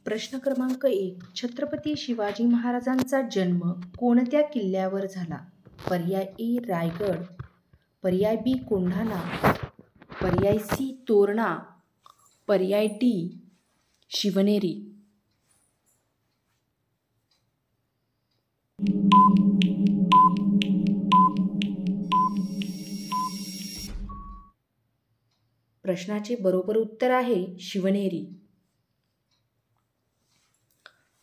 प्रश्न क्रमांक 1. छत्रपती शिवाजी महाराजांचा जन्म कोणत्या किल्ल्यावर झाला? पर्याय ए रायगड, पर्याय बी कोंढाणा, पर्याय सी तोरणा, पर्याय डी शिवनेरी. प्रश्नाचे बरोबर उत्तर आहे शिवनेरी.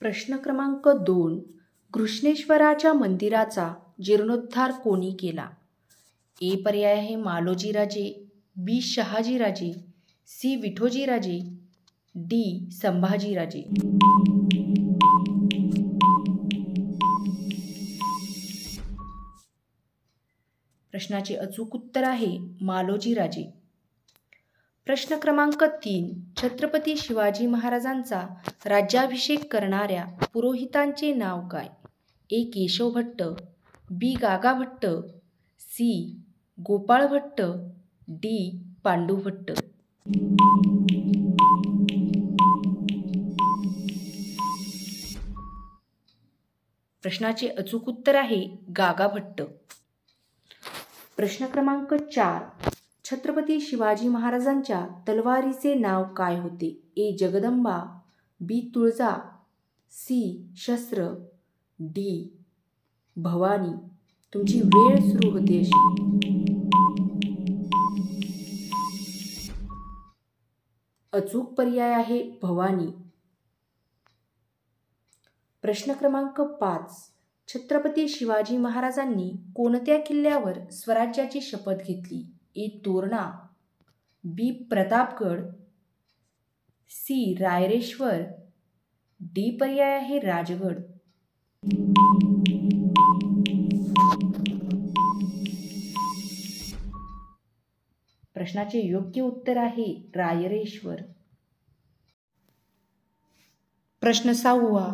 प्रश्न क्रमांक 2. घृष्णेश्वराच्या मंदिराचा जीर्णोद्धार कोणी केला? ए पर्याय आहे मालोजीराजे, बी शहाजीराजे, सी विठोजीराजे, डी संभाजीराजे. प्रश्नाचे अचूक उत्तर आहे मालोजीराजे. प्रश्न क्रमांक 3. छत्रपती शिवाजी महाराजांचा राज्याभिषेक करणाऱ्या पुरोहितांचे नाव काय? ए केशव भट्ट, बी गागा भट्ट, सी गोपाळ भट्ट, डी पांडू भट्ट. प्रश्नाचे अचूक उत्तर आहे गागा भट्ट. प्रश्न क्रमांक 4. छत्रपती शिवाजी महाराजांच्या तलवारीचे नाव काय होते? ए जगदंबा, बी तुळजा, सी शस्त्र, डी भवानी. तुमची वेळ सुरू होते अशी. अचूक पर्याय आहे भवानी. प्रश्न क्रमांक 5. छत्रपती शिवाजी महाराजांनी कोणत्या किल्ल्यावर स्वराज्याची शपथ घेतली? ए तोरणा, बी प्रतापगड, सी रायरेश्वर, डी पर्याय आहे राजगड. प्रश्नाचे योग्य उत्तर आहे रायरेश्वर. प्रश्न 6.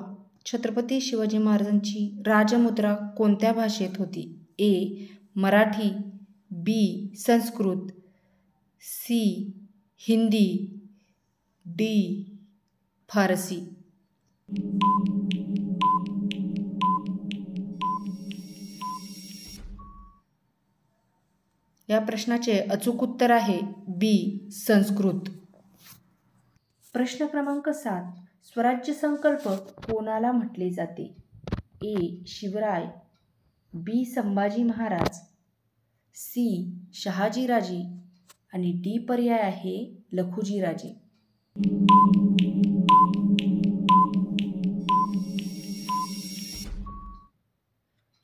छत्रपती शिवाजी महाराजांची राजमुद्रा कोणत्या भाषेत होती? ए मराठी, बी संस्कृत, सी हिंदी, डी फारसी. या प्रश्नाचे अचूक उत्तर आहे बी संस्कृत. प्रश्न क्रमांक 7. स्वराज्य संकल्प कोणाला म्हटले जाते? ए शिवराय, बी संभाजी महाराज, सी शहाजीराजे आणि डी पर्याय आहे लखुजीराजे.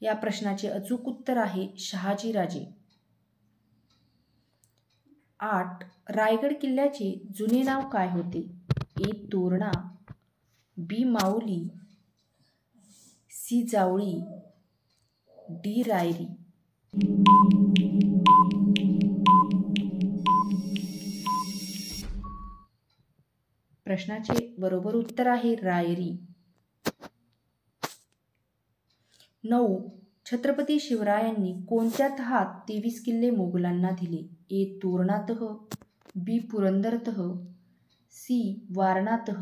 या प्रश्नाचे अचूक उत्तर आहे शहाजीराजे. 8. रायगड किल्ल्याचे जुने नाव काय होते? ए तोरणा, बी माऊली, सी जावळी, डी रायरी. प्रश्नाचे बरोबर उत्तर आहे रायरी. 9. छत्रपती शिवरायांनी कोणत्या तहात 23 किल्ले मोगलांना दिले? ए तोरणा तह, बी पुरंदर तह, सी वारणा तह,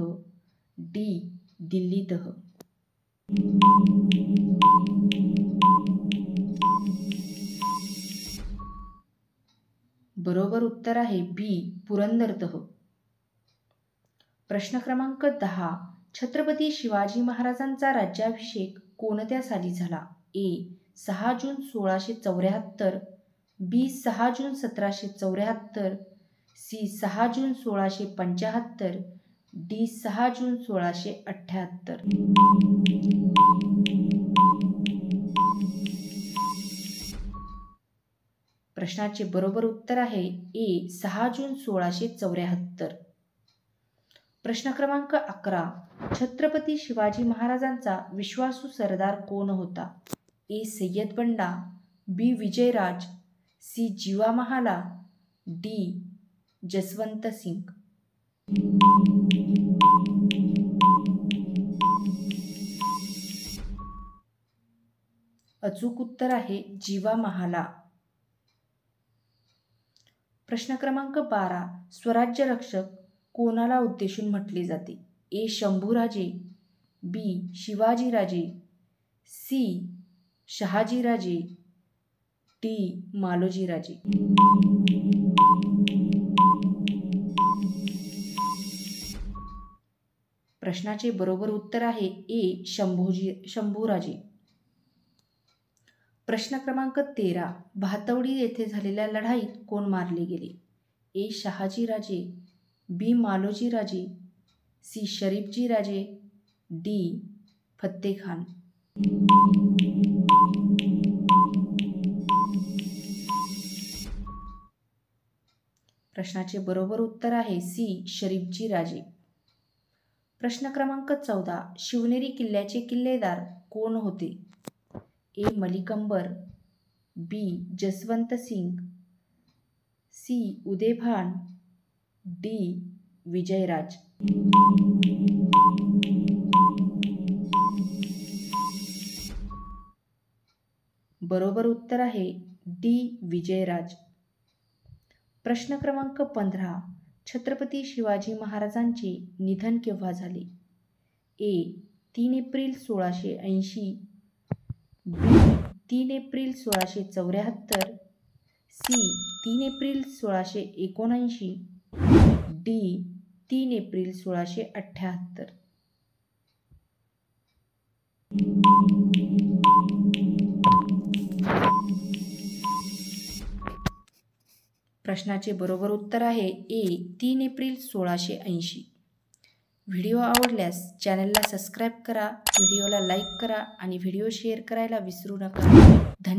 डी दिल्ली तह. बरोबर उत्तर आहे बी पुरंदर तह. प्रश्न क्रमांक 10. छत्रपती शिवाजी महाराजांचा राज्याभिषेक कोणत्या साली झाला? ए 6 जून 1674, बी 6 जून 1774, सी 6 जून 1675, डी 6 जून 1678. प्रश्नाचे बरोबर उत्तर आहे ए 6 जून 1674. प्रश्न क्रमांक 11. छत्रपती शिवाजी महाराजांचा विश्वासू सरदार कोण होता? ए सय्यद बंडा, बी विजयराज, सी जीवा महाला, डी जसवंत सिंग. अचूक उत्तर आहे जीवा महाला. प्रश्न क्रमांक 12. स्वराज्य रक्षक कोणाला उद्देशून म्हटले जाते? ए शंभूराजे, बी शिवाजीराजे, सी शहाजीराजे, डी मालोजीराजे. प्रश्नाचे बरोबर उत्तर आहे ए शंभूराजे. प्रश्न क्रमांक 13. भातवडी येथे झालेल्या लढाईत कोण मारले गेले? ए शहाजीराजे, बी मालोजीराजे, सी शरीफजीराजे, डी फत्तेखान. प्रश्नाचे बरोबर उत्तर आहे सी शरीफजीराजे. प्रश्न क्रमांक 14. शिवनेरी किल्ल्याचे किल्लेदार कोण होते? ए मलिक अंबर, बी जसवंत सिंग, सी उदयभान, डी विजयराज. बरोबर उत्तर आहे डी विजयराज. प्रश्न क्रमांक 15. छत्रपती शिवाजी महाराजांचे निधन केव्हा झाले? A 3 April 1680, B 3 April 1674, C 3 April 1679, D 3 April 1678. प्रश्नाचे बरोबर उत्तर आहे ए 3 एप्रिल 1680. व्हिडिओ आवडल्यास चॅनलला सबस्क्राईब करा, व्हिडिओला लाईक करा आणि व्हिडिओ शेअर करायला विसरू नका.